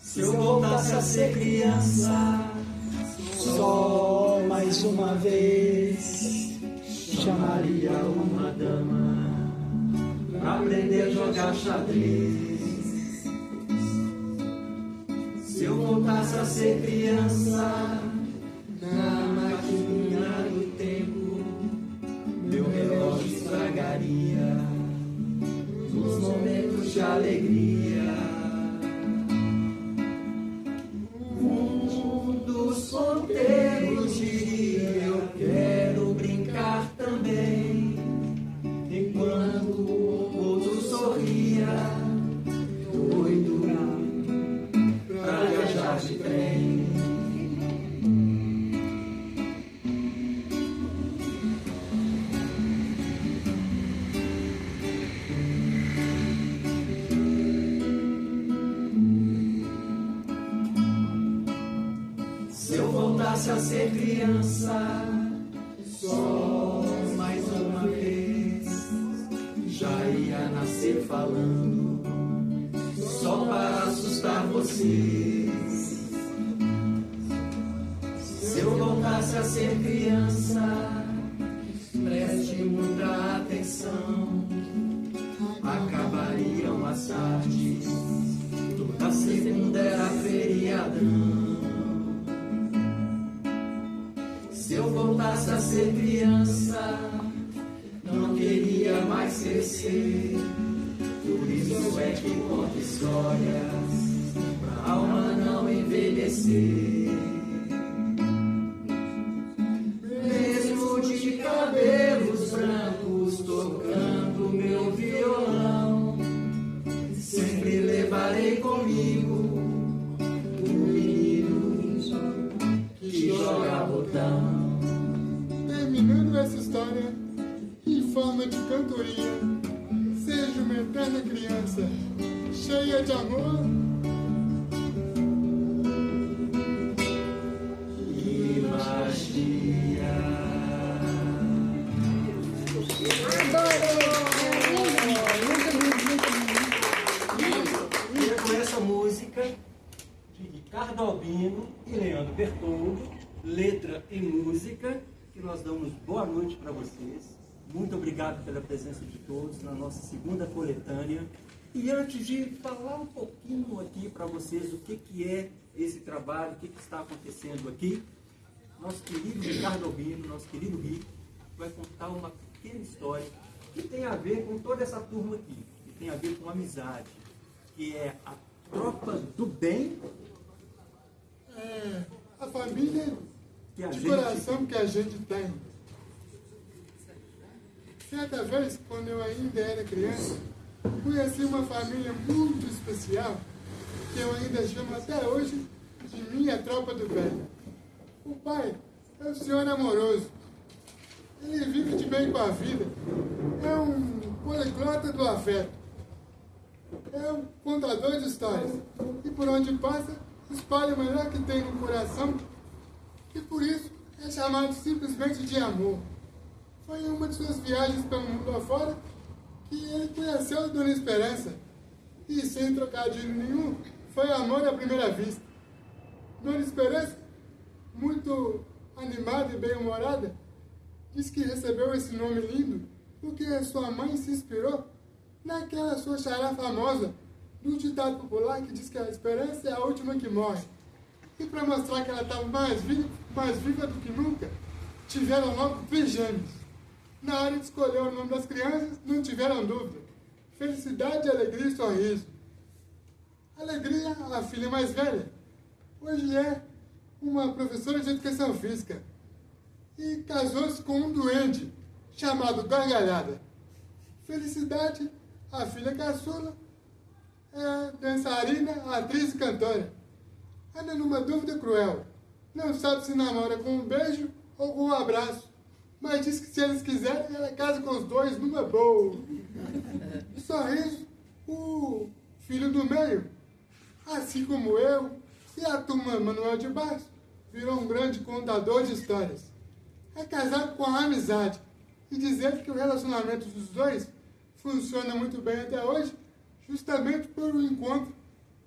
Se eu voltasse a ser criança, só mais uma vez, chamaria uma dama pra aprender a jogar xadrez. Se eu voltasse a ser criança, na maquininha do tempo, meu relógio estragaria nos momentos de alegria. Dos ponteiros diria, eu quero brincar também, enquanto o outro sorria, doido pra viajar de trem. Se eu voltasse a ser criança, só mais uma vez, já ia nascer falando, só para assustar vocês. Se eu voltasse a ser criança, preste muita atenção, acabariam as tardes, toda segunda era feriadão. Se eu voltasse a ser criança, não queria mais crescer. Por isso é que conto histórias, pra alma não envelhecer. Mesmo de cabelos brancos, tocando meu violão, sempre levarei comigo o menino que joga botão. Terminando essa história em forma de cantoria, seja uma eterna criança cheia de amor e magia. E com essa música de Ricardo Albino e Leandro Bertoldo, letra e música, que nós damos boa noite para vocês. Muito obrigado pela presença de todos na nossa segunda coletânea. E antes de falar um pouquinho aqui para vocês o que é esse trabalho, o que está acontecendo aqui, nosso querido Ricardo Albino, nosso querido Rico, vai contar uma pequena história que tem a ver com toda essa turma aqui, que tem a ver com amizade, que é a tropa do bem. a família Que a de gente- coração que a gente tem. Certa vez, quando eu ainda era criança, conheci uma família muito especial, que eu ainda chamo até hoje de minha tropa do bem. O pai é um senhor amoroso. Ele vive de bem com a vida. É um poliglota do afeto. É um contador de histórias. E por onde passa, espalha o melhor que tem no coração. E por isso é chamado simplesmente de amor. Foi em uma de suas viagens pelo mundo afora que ele conheceu a Dona Esperança. E sem trocadilho nenhum, foi amor à primeira vista. Dona Esperança, muito animada e bem-humorada, diz que recebeu esse nome lindo porque sua mãe se inspirou naquela sua xará famosa do ditado popular que diz que a esperança é a última que morre. E para mostrar que ela estava mais viva do que nunca, tiveram logo 3 gêmeos. Na hora de escolher o nome das crianças, não tiveram dúvida. Felicidade, alegria e sorriso. Alegria, a filha mais velha, hoje é uma professora de educação física e casou-se com um doente chamado Gargalhada. Felicidade, a filha caçula, é dançarina, atriz e cantora. Anda numa dúvida cruel. Não sabe se namora com um beijo ou com um abraço, mas diz que se eles quiserem, ela casa com os dois numa boa. Sorriso, o filho do meio, assim como eu e a turma Manuel de Barros, virou um grande contador de histórias. É casado com a amizade e dizendo que o relacionamento dos dois funciona muito bem até hoje, justamente por um encontro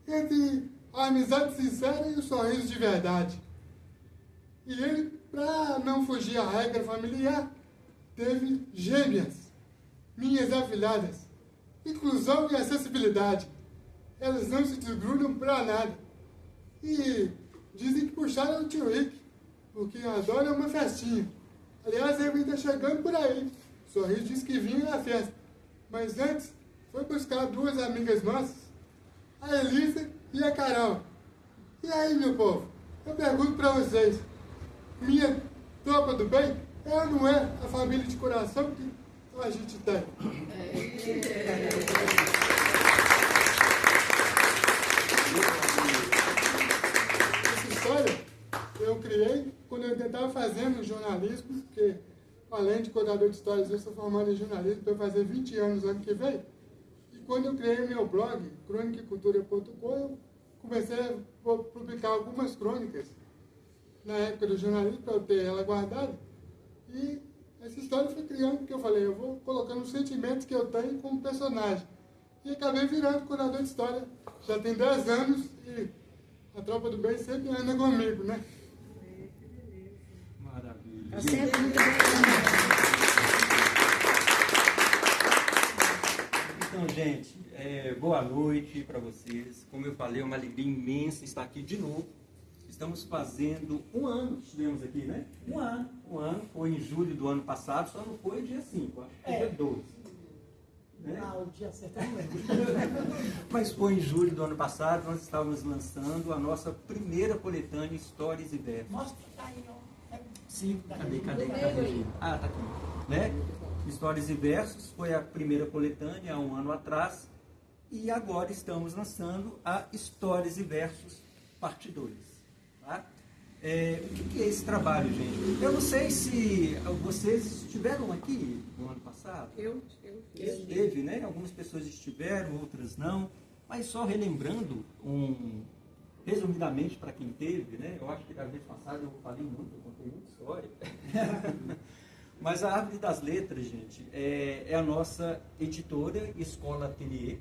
entre a amizade sincera e o sorriso de verdade. E ele, para não fugir à regra familiar, teve gêmeas, minhas afilhadas, inclusão e acessibilidade. Elas não se desgrudam para nada. E dizem que puxaram o tio Rick, porque adora uma festinha. Aliás, ele está chegando por aí. O Sorriso disse que vinha na festa. Mas antes, foi buscar duas amigas nossas, a Elisa e a Carol. E aí, meu povo, eu pergunto para vocês, minha tropa do bem é ou não é a família de coração que a gente tem? Essa história eu criei quando eu estava fazendo jornalismo, porque além de contador de histórias, eu sou formado em jornalismo, para fazer 20 anos ano que vem. E quando eu criei meu blog, cronicacultura.com, eu comecei a publicar algumas crônicas na época do jornalismo, para eu ter ela guardada. E essa história foi criando, porque eu falei, eu vou colocando os sentimentos que eu tenho como personagem. E acabei virando contador de história. Já tem 10 anos e a tropa do bem sempre anda comigo, né? Maravilha. Tá sempre muito bem. Então, gente, boa noite para vocês. Como eu falei, é uma alegria imensa estar aqui de novo. Estamos fazendo um ano que estivemos aqui, né? Um ano. Foi em julho do ano passado, só não foi dia 5, acho que foi dia 12. Né? Ah, o dia certo eu não lembro. Mas foi em julho do ano passado, nós estávamos lançando a nossa primeira coletânea Histórias e Versos. Mostra, tá aí, ó. Sim, cadê? Ah, tá aqui. Né? Histórias e Versos foi a primeira coletânea há um ano atrás. E agora estamos lançando a Histórias e Versos, parte 2. Tá? O que é esse trabalho, gente? Eu não sei se vocês estiveram aqui no ano passado. Eu Esteve, né? Algumas pessoas estiveram, outras não. Mas só relembrando, resumidamente para quem teve, né? Eu acho que da vez passada eu falei muito, eu contei muita história. Mas a Árvore das Letras, gente, é a nossa editora Escola Atelier,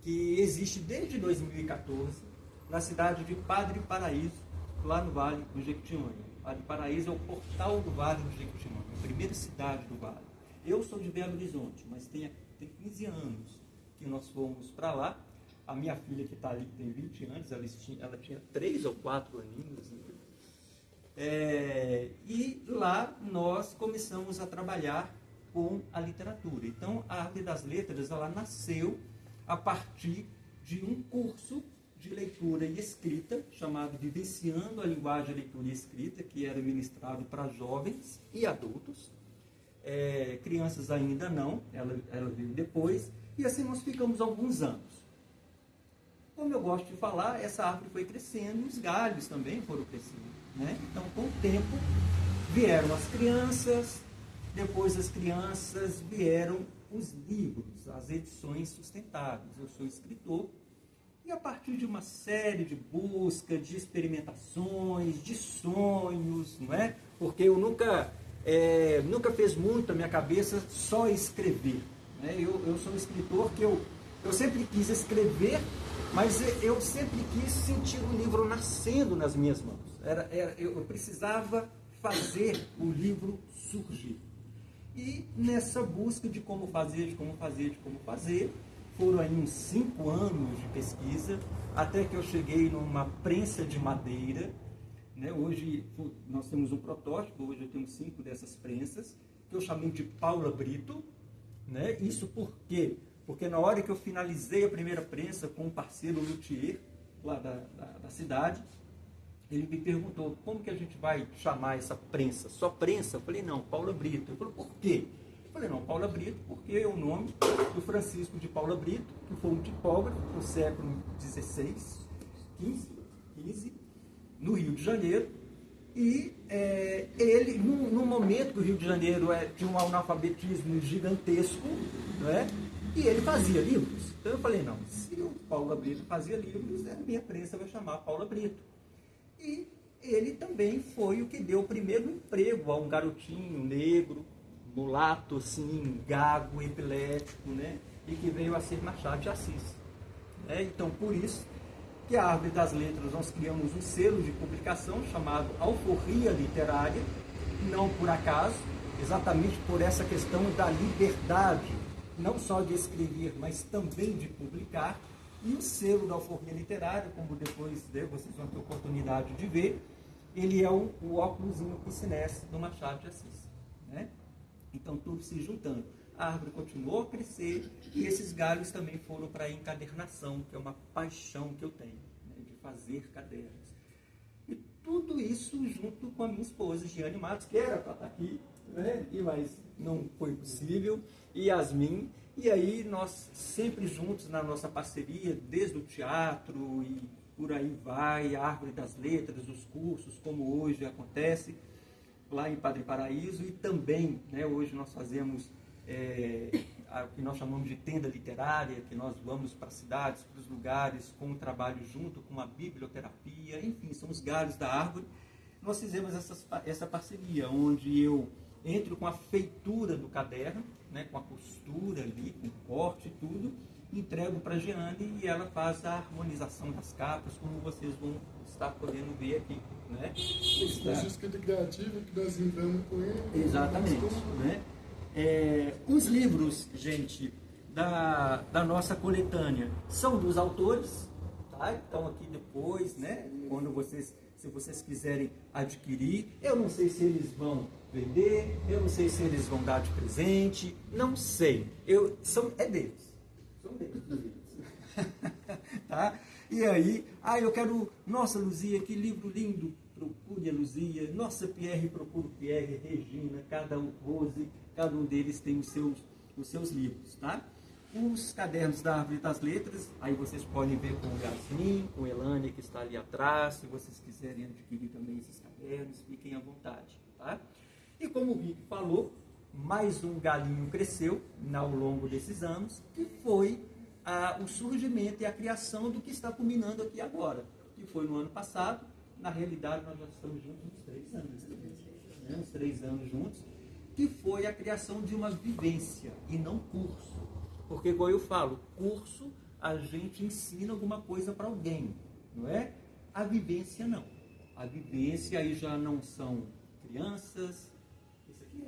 que existe desde 2014 na cidade de Padre Paraíso, lá no Vale do Jequitinhonha. Padre Paraíso é o portal do Vale do Jequitinhonha, a primeira cidade do Vale. Eu sou de Belo Horizonte, mas tem 15 anos que nós fomos para lá. A minha filha que está ali, que tem 20 anos, ela tinha 3 ou 4 aninhos. E lá nós começamos a trabalhar com a literatura. Então, a Árvore das Letras, ela nasceu a partir de um curso de leitura e escrita, chamado Vivenciando a Linguagem, Leitura e Escrita, que era ministrado para jovens e adultos. Crianças ainda não, ela veio depois, e assim nós ficamos alguns anos. Como eu gosto de falar, essa árvore foi crescendo, os galhos também foram crescendo. Né? Então, com o tempo, vieram as crianças, depois das crianças vieram os livros, as edições sustentáveis. Eu sou escritor, e a partir de uma série de busca, de experimentações, de sonhos, não é? Porque eu nunca fez muito a minha cabeça só escrever. Né? Eu sou um escritor que eu sempre quis escrever, mas eu sempre quis sentir o livro nascendo nas minhas mãos. Eu precisava fazer o livro surgir. E nessa busca de como fazer, foram aí uns 5 anos de pesquisa, até que eu cheguei numa prensa de madeira. Né? Hoje nós temos um protótipo, hoje eu tenho 5 dessas prensas, que eu chamei de Paula Brito. Né? Isso por quê? Porque na hora que eu finalizei a primeira prensa com um parceiro luthier, lá da cidade, ele me perguntou, como que a gente vai chamar essa prensa? Só prensa? Eu falei, não, Paula Brito. Ele falou, por quê? Eu falei, não, Paula Brito, porque é o nome do Francisco de Paula Brito, que foi um tipógrafo no século XVI, XV, no Rio de Janeiro. E ele, num momento que o Rio de Janeiro tinha um analfabetismo gigantesco, né? E ele fazia livros. Então eu falei, não, se o Paula Brito fazia livros, a minha prensa vai chamar Paula Brito. E ele também foi o que deu o primeiro emprego a um garotinho negro, mulato, assim, gago, epilético, né? E que veio a ser Machado de Assis. Então, por isso, que a Árvore das Letras nós criamos um selo de publicação chamado Alforria Literária, não por acaso, exatamente por essa questão da liberdade, não só de escrever, mas também de publicar. E o selo da Alforria Literária, como depois vocês vão ter oportunidade de ver, ele é o óculosinho piscinense do Machado de Assis, né? Então, tudo se juntando. A árvore continuou a crescer e esses galhos também foram para a encadernação, que é uma paixão que eu tenho, né, de fazer cadernos. E tudo isso junto com a minha esposa, Giane Matos, que era para estar aqui, né, mas não foi possível, e Yasmin. E aí nós sempre juntos na nossa parceria, desde o teatro e por aí vai, a Árvore das Letras, os cursos, como hoje acontece lá em Padre Paraíso, e também, né, hoje nós fazemos o que nós chamamos de tenda literária, que nós vamos para as cidades, para os lugares, com um trabalho junto com a biblioterapia, enfim, são os galhos da árvore. Nós fizemos essa parceria, onde eu entro com a feitura do caderno, né, com a costura ali, com o corte e tudo, entrego para a Giane e ela faz a harmonização das capas, como vocês vão estar podendo ver aqui, né? Esse escrito criativo que nós entramos com ele. Exatamente, né? Os livros, gente, da nossa coletânea são dos autores, tá? Então aqui depois, né, se vocês quiserem adquirir, eu não sei se eles vão vender, eu não sei se eles vão dar de presente, não sei, é deles, são deles os livros, tá? E aí, eu quero, nossa Luzia, que livro lindo, procure a Luzia, nossa Pierre, procure Pierre, Regina, cada um deles tem os seus livros, tá? Os cadernos da Árvore das Letras, aí vocês podem ver com o Yasmin, com a Elânia que está ali atrás, se vocês quiserem adquirir também esses cadernos, fiquem à vontade, tá? E como o Rick falou, mais um galinho cresceu ao longo desses anos, que foi o surgimento e a criação do que está culminando aqui agora, que foi no ano passado. Na realidade, nós já estamos juntos uns 3 anos, né? Uns 3 anos juntos, que foi a criação de uma vivência e não curso. Porque, como eu falo, curso a gente ensina alguma coisa para alguém, não é? A vivência não. A vivência aí já não são crianças, isso aqui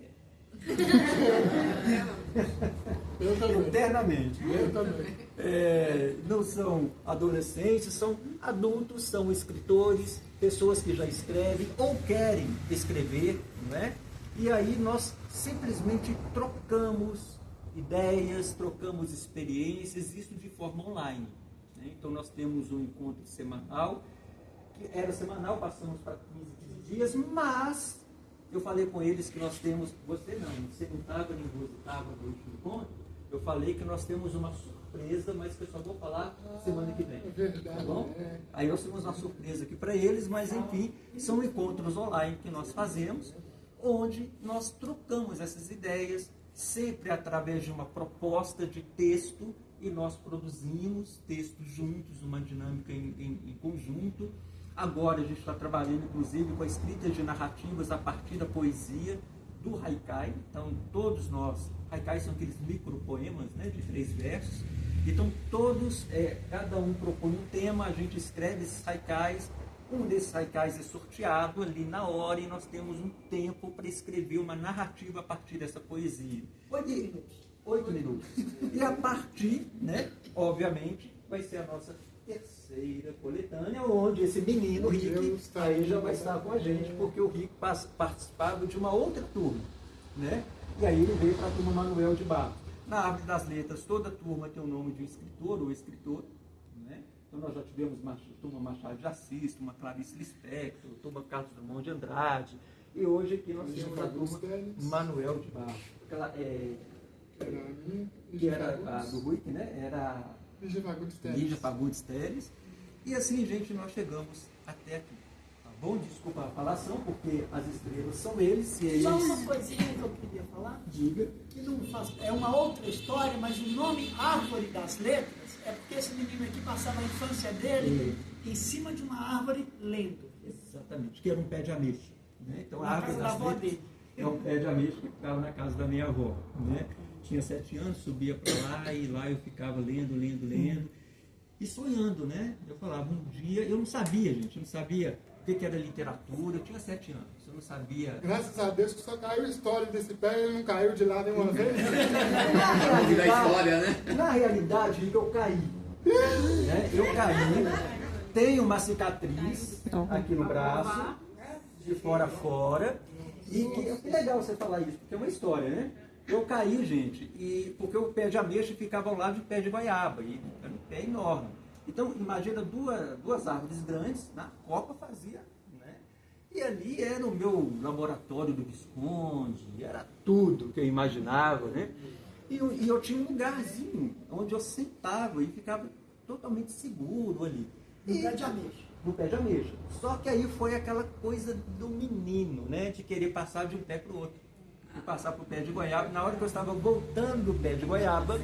Eu também. eternamente, né? Eu também. Não são adolescentes, são adultos, são escritores, pessoas que já escrevem ou querem escrever, não é? E aí nós simplesmente trocamos ideias, trocamos experiências, isso de forma online, né? Então nós temos um encontro semanal, que era semanal, passamos para 15 dias, mas eu falei com eles que nós temos, você não estava, nem você estava no último encontro, eu falei que nós temos uma surpresa, mas que eu só vou falar semana que vem. É verdade. Tá bom? Aí nós temos uma surpresa aqui para eles, mas enfim, são encontros online que nós fazemos, onde nós trocamos essas ideias, sempre através de uma proposta de texto, e nós produzimos textos juntos, uma dinâmica em conjunto. Agora a gente está trabalhando, inclusive, com a escrita de narrativas a partir da poesia do haikai. Então, todos nós, haikais são aqueles micropoemas, né, de 3 versos. Então, todos, cada um propõe um tema, a gente escreve esses haikais. Um desses haikais é sorteado ali na hora e nós temos um tempo para escrever uma narrativa a partir dessa poesia. 8 minutos. 8 minutos. E a partir, né, obviamente, vai ser a nossa terceira coletânea, onde esse menino, Rick, aí já vai estar com a gente, porque o Rick participava de uma outra turma, né? E aí ele veio para a turma Manuel de Barros. Na Árvore das Letras, toda turma tem o nome de um escritor ou escritora, né? Então nós já tivemos turma Machado de Assis, turma Clarice Lispector, turma Carlos Drummond de Andrade, e hoje aqui nós temos a turma Manuel de Barros. Que era a do Ruick, né? Era Lígia Fagundes Teles. E assim, gente, nós chegamos até aqui. Tá bom? Desculpa a falação, porque as estrelas são eles. E eles... Só uma coisinha que eu queria falar. Diga. Que não faz, é uma outra história, mas o nome Árvore das Letras é porque esse menino aqui passava a infância dele em cima de uma árvore lendo. Exatamente, que era um pé de ameixa, né? Então a Na Árvore casa das da avó Letras dele. é um pé de ameixa que ficava na casa da minha avó, né? Tinha 7 anos, subia para lá e lá eu ficava lendo. e sonhando, né? Eu falava, um dia, eu não sabia, gente, eu não sabia o que era literatura, eu tinha 7 anos, eu não sabia. Graças a Deus que só caiu a história desse pé e ele não caiu de lá nenhuma vez. Na realidade, eu caí. Né? Eu caí, tenho uma cicatriz aqui no braço, de fora a fora, e que legal você falar isso, porque é uma história, né? Eu caí, gente, e porque o pé de ameixa ficava ao lado de pé de goiaba, e era um pé enorme. Então, imagina duas árvores grandes, na copa fazia, né? E ali era o meu laboratório do Visconde, era tudo que eu imaginava, né? E eu tinha um lugarzinho onde eu sentava e ficava totalmente seguro ali. No pé de ameixa. No pé de ameixa. Só que aí foi aquela coisa do menino, né? De querer passar de um pé para o outro. E passar para o pé de goiaba. Na hora que eu estava voltando do pé de goiaba,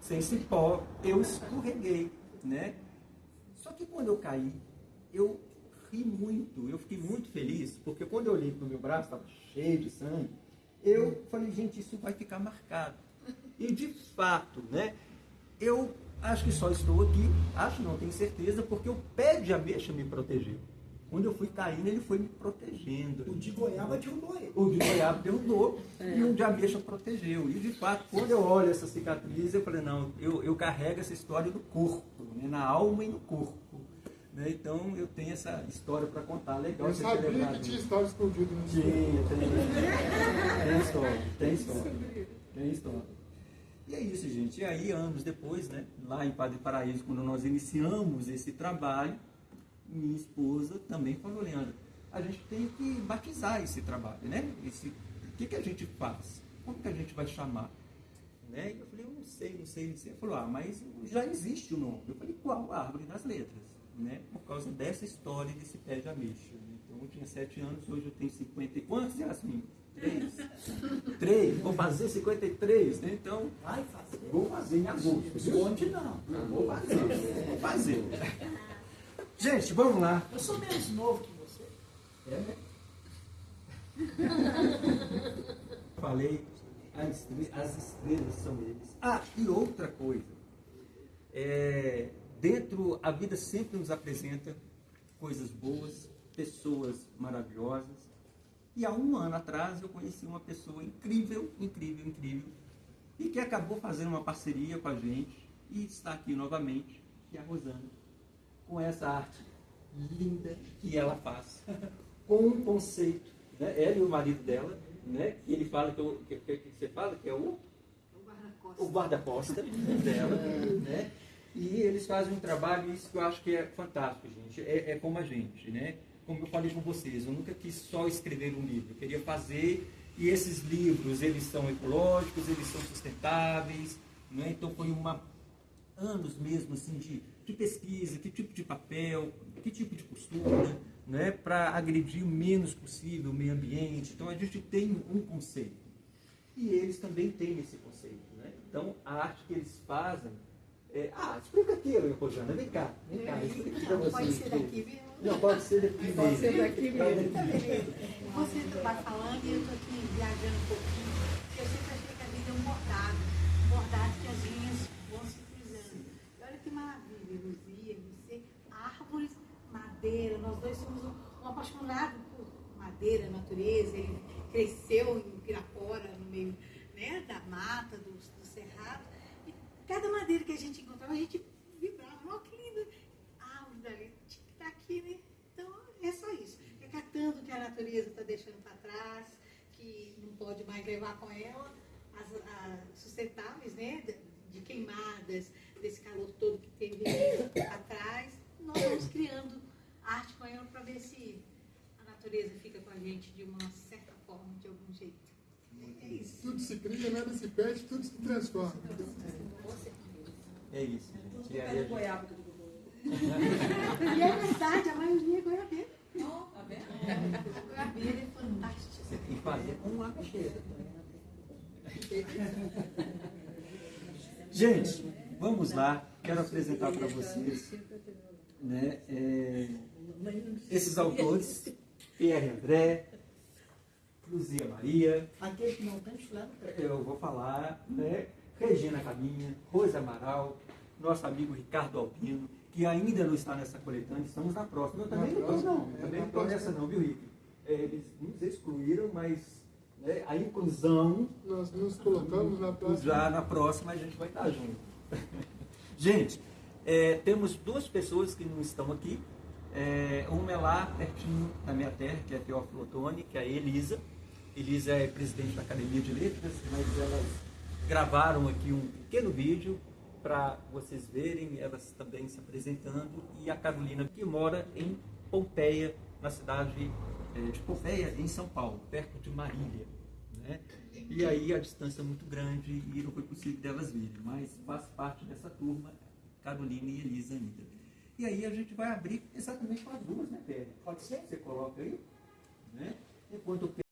sem cipó, eu escorreguei, né? Só que quando eu caí, eu ri muito. Eu fiquei muito feliz, porque quando eu olhei para o meu braço, estava cheio de sangue. Eu falei, gente, isso vai ficar marcado. E de fato, né? Eu acho que só estou aqui, não tenho certeza, porque o pé de ameixa me protegeu. Quando eu fui caindo, ele foi me protegendo. O de goiaba derrubou ele. O de goiaba derrubou e o de ameixa protegeu. E de fato, quando eu olho essa cicatriz, eu falei, não, eu carrego essa história no corpo, né? Na alma e no corpo. Né? Então eu tenho essa história para contar. Legal. Eu sabia que tinha história escondida no tem história. E é isso, gente. E aí, anos depois, né, lá em Padre Paraíso, quando nós iniciamos esse trabalho, minha esposa também falou, Leandro, a gente tem que batizar esse trabalho, né? O que a gente faz? Como que a gente vai chamar? Né? E eu falei, eu não sei. Ela falou, mas já existe o nome. Eu falei, qual? A Árvore das Letras. Né? Por causa dessa história desse pé de ameixa. Então eu tinha 7 anos, hoje eu tenho 50 e quantos, Yasmin? 3. Vou fazer 53, né? Então vou fazer em agosto. Esconde não. Vou fazer. Gente, vamos lá. Eu sou menos novo que você. Falei, as estrelas são eles. E outra coisa. Dentro, a vida sempre nos apresenta coisas boas, pessoas maravilhosas. E há 1 ano atrás eu conheci uma pessoa incrível, e que acabou fazendo uma parceria com a gente e está aqui novamente, que é a Rosana, com essa arte linda que ela faz, com um conceito, né? Ela e o marido dela, né? Que ele fala que você fala que é o guarda-costa dela, né? E eles fazem um trabalho, isso que eu acho que é fantástico, gente. É como a gente, né? Como eu falei com vocês, eu nunca quis só escrever um livro, eu queria fazer, e esses livros, eles são ecológicos, eles são sustentáveis, né? Então foi anos mesmo assim de pesquisa, que tipo de papel, que tipo de costura, né? Para agredir o menos possível o meio ambiente. Então a gente tem um conceito, e eles também têm esse conceito, né? Então a arte que eles fazem, explica aqui, Rosana, vem cá, explica aqui para vocês. Pode ser daqui mesmo? Não, pode ser daqui mesmo. Pode ser daqui mesmo. Você vai falando e eu estou aqui viajando um pouquinho. Eu sempre achei que a vida é um bordado que as linhas vão se cruzando. E olha que maravilha, Luzia, você, árvores, madeira, nós dois somos um apaixonado por madeira, natureza. Ele cresceu em Pirapora, no meio, né, da mata, do cerrado. E cada madeira que a gente encontrava, a gente vibrava. Olha que lindo! A árvore dali tinha que estar aqui, né? Então, é só isso. É catando o que a natureza está deixando para trás, que não pode mais levar com ela, as sustentáveis, né? De queimadas, desse calor todo que teve atrás. Nós vamos criando arte com ela para ver se a natureza fica com a gente de uma certa forma, de algum jeito. É isso. Tudo se cria, nada se perde, tudo se transforma. É isso, gente. E aí, E é verdade, a maioria é goiabeira. Tá vendo? A goiabeira é fantástica. você tem que fazer com lacaxeira. Gente, vamos lá. Quero apresentar para vocês, né, esses autores: Pierre André, Luzia Maria. Aquele que não tem chulé no pé. Eu vou falar, né? Regina Caminha, Rosa Amaral, nosso amigo Ricardo Albino, que ainda não está nessa coletânea, estamos na próxima. Eu também não estou, não. Também não estou nessa não, viu, Rick? Eles nos excluíram, mas né, a inclusão... Nós nos colocamos na próxima. Já na próxima a gente vai estar junto. Gente, temos duas pessoas que não estão aqui. Uma é lá, pertinho da minha terra, que é Teófilo Otoni, que é a Elisa. Elisa é presidente da Academia de Letras, mas elas gravaram aqui um pequeno vídeo para vocês verem, elas também se apresentando. E a Carolina, que mora em Pompeia, na cidade de Pompeia, em São Paulo, perto de Marília. Né? E aí a distância é muito grande e não foi possível delas virem, mas faz parte dessa turma, Carolina e Elisa ainda. E aí a gente vai abrir exatamente com as duas, né, Pérez? Pode ser? Você coloca aí, né? Enquanto